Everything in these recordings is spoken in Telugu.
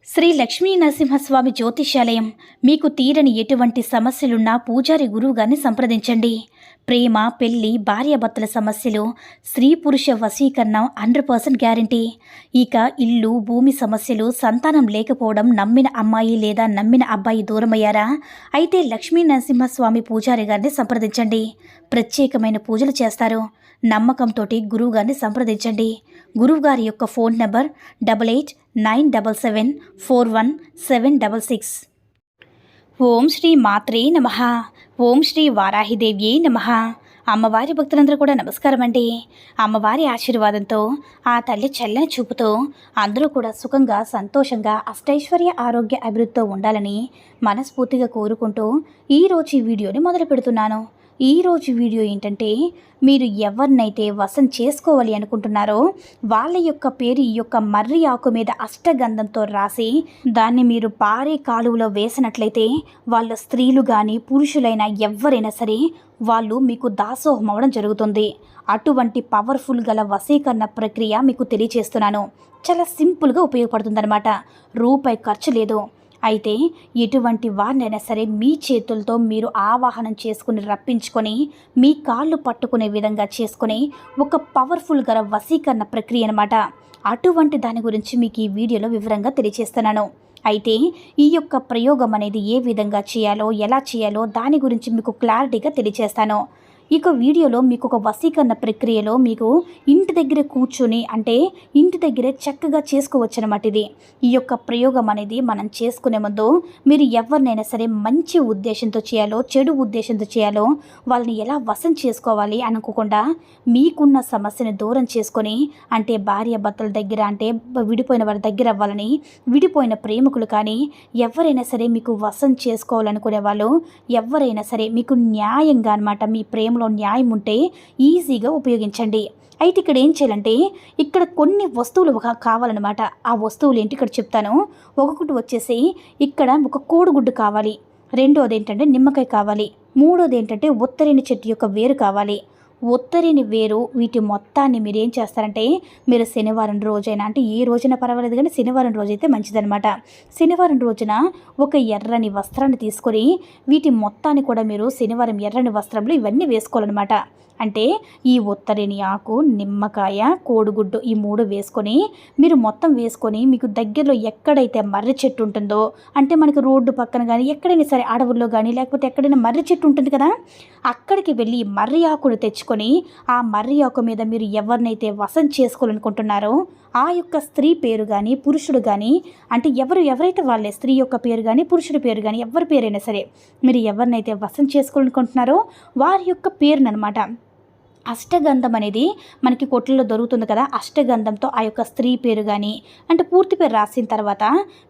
శ్రీ లక్ష్మీ నరసింహస్వామి జ్యోతిష్యాలయం మీకు తీరని ఎటువంటి సమస్యలున్నా పూజారి గురువుగారిని సంప్రదించండి. ప్రేమ, పెళ్లి, భార్యాభర్తల సమస్యలు, స్త్రీ పురుష వశీకరణం 100% గ్యారంటీ. ఇక ఇల్లు, భూమి సమస్యలు, సంతానం లేకపోవడం, నమ్మిన అమ్మాయి లేదా నమ్మిన అబ్బాయి దూరమయ్యారా? అయితే లక్ష్మీ నరసింహస్వామి పూజారి గారిని సంప్రదించండి. ప్రత్యేకమైన పూజలు చేస్తారు. నమ్మకంతో గురువుగారిని సంప్రదించండి. గురువుగారి యొక్క ఫోన్ నంబర్ 8897741766. ఓం శ్రీ మాత్రే నమః. ఓం శ్రీ వారాహిదేవ్యే నమః. అమ్మవారి భక్తులందరూ కూడా నమస్కారం అండి. అమ్మవారి ఆశీర్వాదంతో, ఆ తల్లి చల్లని చూపుతో అందరూ కూడా సుఖంగా, సంతోషంగా, అష్టైశ్వర్య, ఆరోగ్య అభివృద్ధితో ఉండాలని మనస్ఫూర్తిగా కోరుకుంటూ ఈరోజు ఈ వీడియోని మొదలు పెడుతున్నాను. ఈరోజు వీడియో ఏంటంటే, మీరు ఎవరినైతే వశం చేసుకోవాలి అనుకుంటున్నారో వాళ్ళ యొక్క పేరు ఈ యొక్క మర్రి ఆకు మీద అష్టగంధంతో రాసి దాన్ని మీరు పారే కాలువలో వేసినట్లయితే వాళ్ళ స్త్రీలు కానీ పురుషులైనా ఎవరైనా సరే వాళ్ళు మీకు దాసోహం అవ్వడం జరుగుతుంది. అటువంటి పవర్ఫుల్ గల వశీకరణ ప్రక్రియ మీకు తెలియచేస్తున్నాను. చాలా సింపుల్గా ఉపయోగపడుతుందన్నమాట. రూపాయి ఖర్చు లేదు. అయితే ఎటువంటి వారినైనా సరే మీ చేతులతో మీరు ఆవాహనం చేసుకుని రప్పించుకొని మీ కాళ్ళు పట్టుకునే విధంగా చేసుకుని ఒక పవర్ఫుల్ గల వశీకరణ ప్రక్రియ అనమాట. అటువంటి దాని గురించి మీకు ఈ వీడియోలో వివరంగా తెలియజేస్తున్నాను. అయితే ఈ యొక్క ప్రయోగం అనేది ఏ విధంగా చేయాలో, ఎలా చేయాలో దాని గురించి మీకు క్లారిటీగా తెలియజేస్తాను. ఇక వీడియోలో మీకు ఒక వశీకరణ ప్రక్రియలో మీకు ఇంటి దగ్గర కూర్చొని, అంటే ఇంటి దగ్గరే చక్కగా చేసుకోవచ్చు అనమాట. ఈ యొక్క ప్రయోగం అనేది మనం చేసుకునే ముందు మీరు ఎవరినైనా సరే మంచి ఉద్దేశంతో చేయాలో, చెడు ఉద్దేశంతో చేయాలో, వాళ్ళని ఎలా వశం చేసుకోవాలి అనుకోకుండా మీకున్న సమస్యను దూరం చేసుకొని, అంటే భార్య భర్తల దగ్గర, అంటే విడిపోయిన వారి దగ్గర అవ్వాలని, విడిపోయిన ప్రేమికులు కానీ ఎవరైనా సరే మీకు వశం చేసుకోవాలనుకునే వాళ్ళు ఎవరైనా సరే మీకు న్యాయంగా అనమాట, మీ ప్రేమ న్యాయం ఉంటే ఈజీగా ఉపయోగించండి. అయితే ఇక్కడ ఏం చేయాలంటే, ఇక్కడ కొన్ని వస్తువులు కావాలన్నమాట. ఆ వస్తువులు ఏంటి ఇక్కడ చెప్తాను. ఒకటి వచ్చేసి ఇక్కడ ఒక కోడిగుడ్డు కావాలి. రెండోది ఏంటంటే నిమ్మకాయ కావాలి. మూడోది ఏంటంటే ఉత్తరేణి చెట్టు యొక్క వేరు కావాలి. ఉత్తరేణి వేరు, వీటి మొత్తాన్ని మీరు ఏం చేస్తారంటే, మీరు శనివారం రోజైనా, అంటే ఏ రోజైనా పర్వాలేదు కానీ శనివారం రోజైతే మంచిదనమాట. శనివారం రోజున ఒక ఎర్రని వస్త్రాన్ని తీసుకొని వీటి మొత్తాన్ని కూడా మీరు శనివారం ఎర్రని వస్త్రంలో ఇవన్నీ వేసుకోవాలన్నమాట. అంటే ఈ ఉత్తరేణి ఆకు, నిమ్మకాయ, కోడిగుడ్డు ఈ మూడు వేసుకొని మీరు మొత్తం వేసుకొని మీకు దగ్గరలో ఎక్కడైతే మర్రి చెట్టు ఉంటుందో, అంటే మనకి రోడ్డు పక్కన కానీ ఎక్కడైనా సరే అడవుల్లో కానీ లేకపోతే ఎక్కడైనా మర్రి చెట్టు ఉంటుంది కదా, అక్కడికి వెళ్ళి మర్రి ఆకును తెచ్చుకొని ఆ మర్రి ఆకు మీద మీరు ఎవరినైతే వశం చేసుకోవాలనుకుంటున్నారో ఆ యొక్క స్త్రీ పేరు కానీ పురుషుడు కానీ, అంటే ఎవరైతే వాళ్ళే స్త్రీ యొక్క పేరు కానీ పురుషుడి పేరు కానీ ఎవరి పేరైనా సరే మీరు ఎవరినైతే వశం చేసుకోవాలనుకుంటున్నారో వారి యొక్క పేరునమాట. అష్టగంధం అనేది మనకి కొట్లలో దొరుకుతుంది కదా, అష్టగంధంతో ఆ యొక్క స్త్రీ పేరు కానీ, అంటే పూర్తి పేరు రాసిన తర్వాత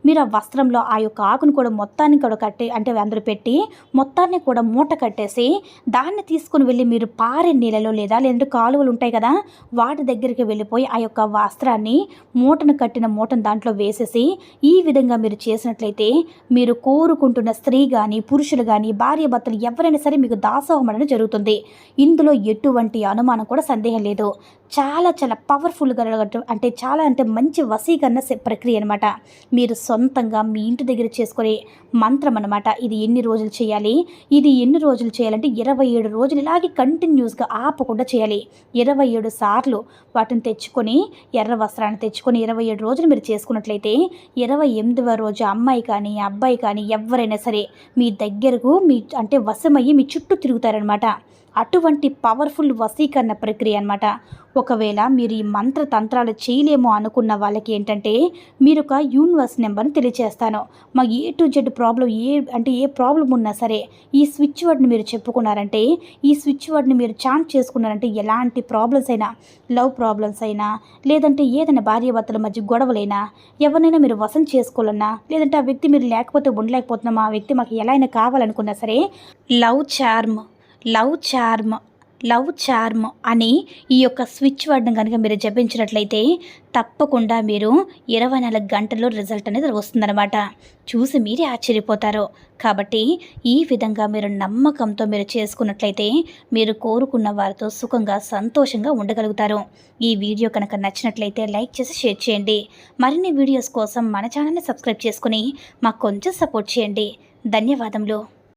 మీరు ఆ వస్త్రంలో ఆ యొక్క ఆకును కూడా మొత్తాన్ని కూడా కట్టి, అంటే అందరూ పెట్టి మొత్తాన్ని కూడా మూట కట్టేసి దాన్ని తీసుకుని వెళ్ళి మీరు పారే నీళ్ళలో లేదంటే కాలువలు ఉంటాయి కదా వాటి దగ్గరికి వెళ్ళిపోయి ఆ యొక్క వస్త్రాన్ని మూటను కట్టిన మూటను దాంట్లో వేసేసి ఈ విధంగా మీరు చేసినట్లయితే మీరు కోరుకుంటున్న స్త్రీ కానీ పురుషులు కానీ భార్య భర్తలు ఎవరైనా సరే మీకు దాసోహం అనేది జరుగుతుంది. ఇందులో ఎటువంటి అనుమానం కూడా సందేహం లేదు. చాలా చాలా పవర్ఫుల్గా, అంటే చాలా అంటే మంచి వశీకరణ ప్రక్రియ అనమాట. మీరు సొంతంగా మీ ఇంటి దగ్గర చేసుకునే మంత్రం అనమాట. ఇది ఎన్ని రోజులు చేయాలి, ఇది ఎన్ని రోజులు చేయాలంటే 27 రోజులు ఇలాగే కంటిన్యూస్గా ఆపకుండా చేయాలి. 27 సార్లు వాటిని తెచ్చుకొని, ఎర్ర వస్త్రాన్ని తెచ్చుకొని 27 రోజులు మీరు చేసుకున్నట్లయితే 28వ రోజు అమ్మాయి కానీ అబ్బాయి కానీ ఎవరైనా సరే మీ దగ్గరకు అంటే వశమయ్యి మీ చుట్టూ తిరుగుతారనమాట. అటువంటి పవర్ఫుల్ వశీకరణ ప్రక్రియ అనమాట. ఒకవేళ మీరు ఈ మంత్ర తంత్రాలు చేయలేమో అనుకున్న వాళ్ళకి ఏంటంటే, మీరు ఒక యూనివర్స్ నెంబర్ని తెలియజేస్తాను. మా ఏ టు జెడ్ ప్రాబ్లం ఏ ప్రాబ్లం ఉన్నా సరే ఈ స్విచ్ వర్డ్ని మీరు చెప్పుకున్నారంటే, ఈ స్విచ్ వర్డ్ని మీరు చాంట్ చేసుకున్నారంటే ఎలాంటి ప్రాబ్లమ్స్ అయినా, లవ్ ప్రాబ్లమ్స్ అయినా, లేదంటే ఏదైనా భార్యాభర్తల మధ్య గొడవలైనా, ఎవరినైనా మీరు వశం చేసుకోవాలన్నా, లేదంటే ఆ వ్యక్తి మీరు లేకపోతే ఉండలేకపోతున్నాం, ఆ వ్యక్తి మాకు ఎలా అయినా కావాలనుకున్నా సరే, లవ్ చార్మ్ లవ్ చార్మ్ అని ఈ యొక్క స్విచ్ వర్డ్ని కనుక మీరు జపించినట్లయితే తప్పకుండా మీరు 24 గంటల్లో రిజల్ట్ అనేది వస్తుందన్నమాట. చూసి మీరే ఆశ్చర్యపోతారు. కాబట్టి ఈ విధంగా మీరు నమ్మకంతో మీరు చేసుకున్నట్లయితే మీరు కోరుకున్న వారితో సుఖంగా సంతోషంగా ఉండగలుగుతారు. ఈ వీడియో కనుక నచ్చినట్లయితే లైక్ చేసి షేర్ చేయండి. మరిన్ని వీడియోస్ కోసం మన ఛానల్ని సబ్స్క్రైబ్ చేసుకుని మాకు కొంచెం సపోర్ట్ చేయండి. ధన్యవాదములు.